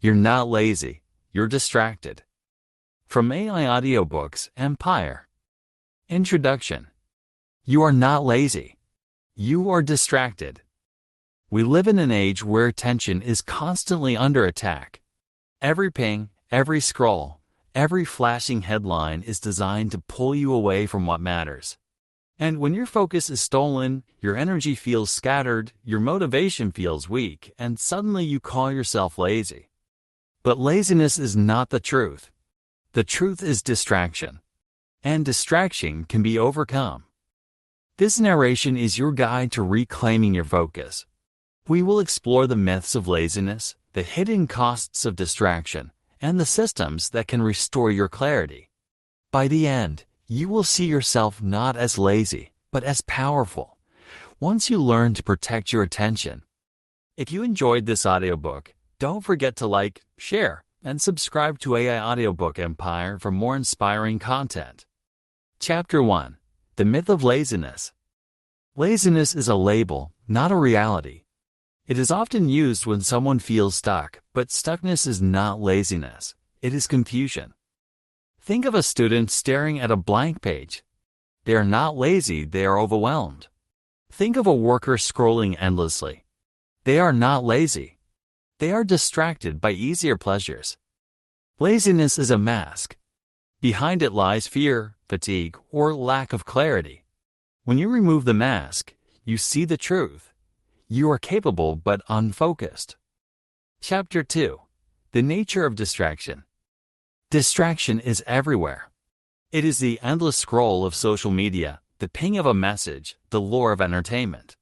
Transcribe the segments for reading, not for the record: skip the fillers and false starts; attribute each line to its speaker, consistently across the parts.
Speaker 1: You're not lazy, you're distracted. From AI Audiobooks Empire. Introduction. You are not lazy. You are distracted. We live in an age where attention is constantly under attack. Every ping, every scroll, every flashing headline is designed to pull you away from what matters. And when your focus is stolen, your energy feels scattered, your motivation feels weak, and suddenly you call yourself lazy. But laziness is not the truth. The truth is distraction. And distraction can be overcome. This narration is your guide to reclaiming your focus. We will explore the myths of laziness, the hidden costs of distraction, and the systems that can restore your clarity. By the end, you will see yourself not as lazy, but as powerful, once you learn to protect your attention. If you enjoyed this audiobook, don't forget to like, share, and subscribe to AI Audiobook Empire for more inspiring content. Chapter 1. The Myth of Laziness. Laziness is a label, not a reality. It is often used when someone feels stuck, but stuckness is not laziness. It is confusion. Think of a student staring at a blank page. They are not lazy, they are overwhelmed. Think of a worker scrolling endlessly. They are not lazy. They are distracted by easier pleasures. Laziness is a mask. Behind it lies fear, fatigue, or lack of clarity. When you remove the mask, you see the truth. You are capable but unfocused. Chapter 2. The Nature of Distraction. Distraction is everywhere. It is the endless scroll of social media, the ping of a message, the lure of entertainment.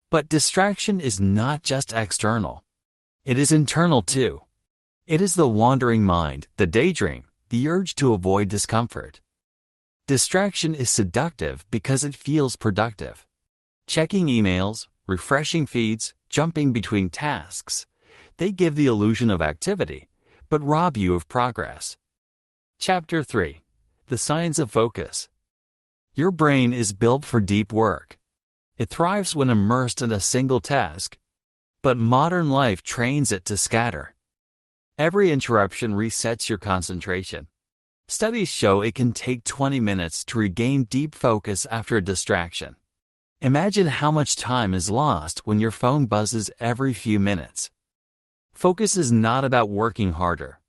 Speaker 1: But distraction is not just external. It is internal too. It is the wandering mind, the daydream, the urge to avoid discomfort. Distraction is seductive because it feels productive. Checking emails, refreshing feeds, jumping between tasks. They give the illusion of activity, but rob you of progress. Chapter 3. The Science of Focus. Your brain is built for deep work. It thrives when immersed in a single task. But modern life trains it to scatter. Every interruption resets your concentration. Studies show it can take 20 minutes to regain deep focus after a distraction. Imagine how much time is lost when your phone buzzes every few minutes. Focus is not about working harder.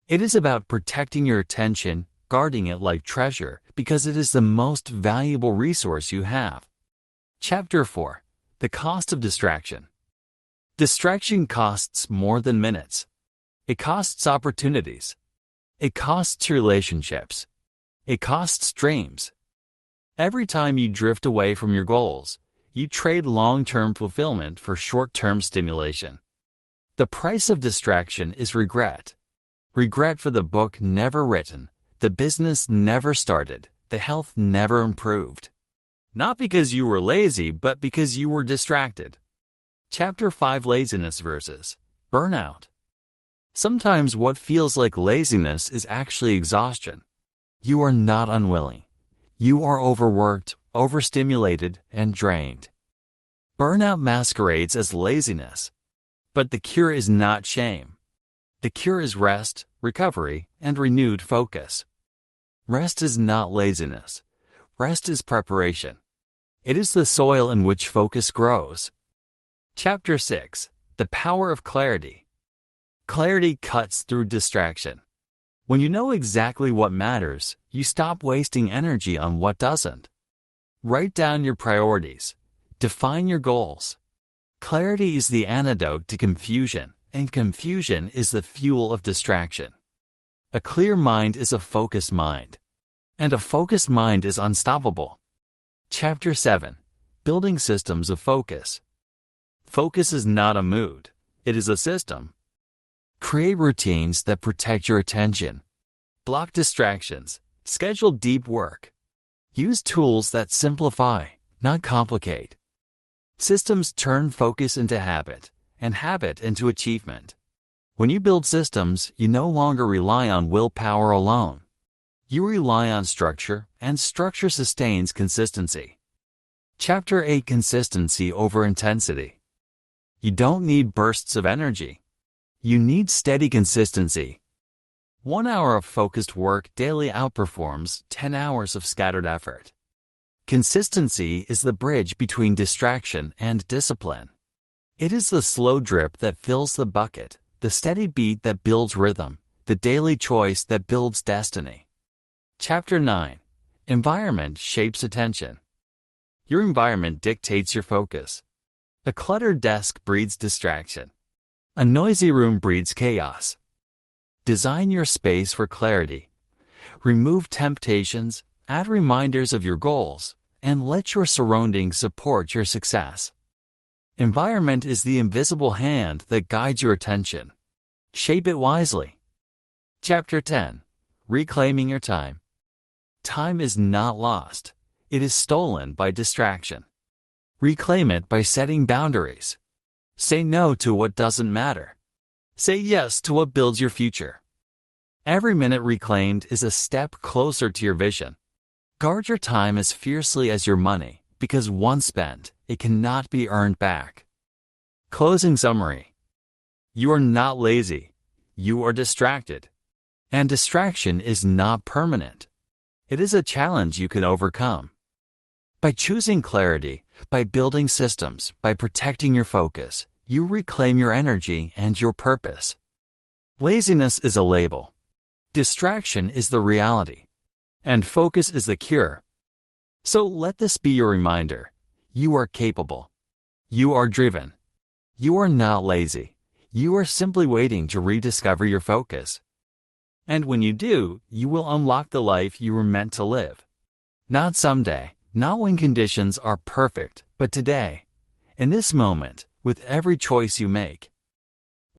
Speaker 1: It is about protecting your attention, guarding it like treasure, because it is the most valuable resource you have. Chapter 4. The Cost of Distraction. Distraction costs more than minutes. It costs opportunities. It costs relationships. It costs dreams. Every time you drift away from your goals, you trade long-term fulfillment for short-term stimulation. The price of distraction is regret. Regret for the book never written, the business never started, the health never improved. Not because you were lazy, but because you were distracted. Chapter 5. Laziness versus burnout. Sometimes what feels like laziness is actually exhaustion. You are not unwilling. You are overworked, overstimulated, and drained. Burnout masquerades as laziness. But the cure is not shame. The cure is rest, recovery, and renewed focus. Rest is not laziness. Rest is preparation. It is the soil in which focus grows. Chapter 6. The Power of Clarity. Clarity cuts through distraction. When you know exactly what matters, you stop wasting energy on what doesn't. Write down your priorities. Define your goals. Clarity is the antidote to confusion, and confusion is the fuel of distraction. A clear mind is a focused mind. And a focused mind is unstoppable. Chapter 7. Building Systems of Focus. Focus is not a mood. It is a system. Create routines that protect your attention. Block distractions. Schedule deep work. Use tools that simplify, not complicate. Systems turn focus into habit, and habit into achievement. When you build systems, you no longer rely on willpower alone. You rely on structure, and structure sustains consistency. Chapter 8. Consistency over intensity. You don't need bursts of energy. You need steady consistency. 1 hour of focused work daily outperforms 10 hours of scattered effort. Consistency is the bridge between distraction and discipline. It is the slow drip that fills the bucket, the steady beat that builds rhythm, the daily choice that builds destiny. Chapter 9. Environment shapes attention. Your environment dictates your focus. A cluttered desk breeds distraction. A noisy room breeds chaos. Design your space for clarity. Remove temptations, add reminders of your goals, and let your surroundings support your success. Environment is the invisible hand that guides your attention. Shape it wisely. Chapter 10. Reclaiming your time. Time is not lost. It is stolen by distraction. Reclaim it by setting boundaries. Say no to what doesn't matter. Say yes to what builds your future. Every minute reclaimed is a step closer to your vision. Guard your time as fiercely as your money, because once spent, it cannot be earned back. Closing summary. You are not lazy. You are distracted. And distraction is not permanent. It is a challenge you can overcome. By choosing clarity, by building systems, by protecting your focus, you reclaim your energy and your purpose. Laziness is a label. Distraction is the reality. And focus is the cure. So let this be your reminder. You are capable. You are driven. You are not lazy. You are simply waiting to rediscover your focus. And when you do, you will unlock the life you were meant to live. Not someday, not when conditions are perfect, but today. In this moment, with every choice you make,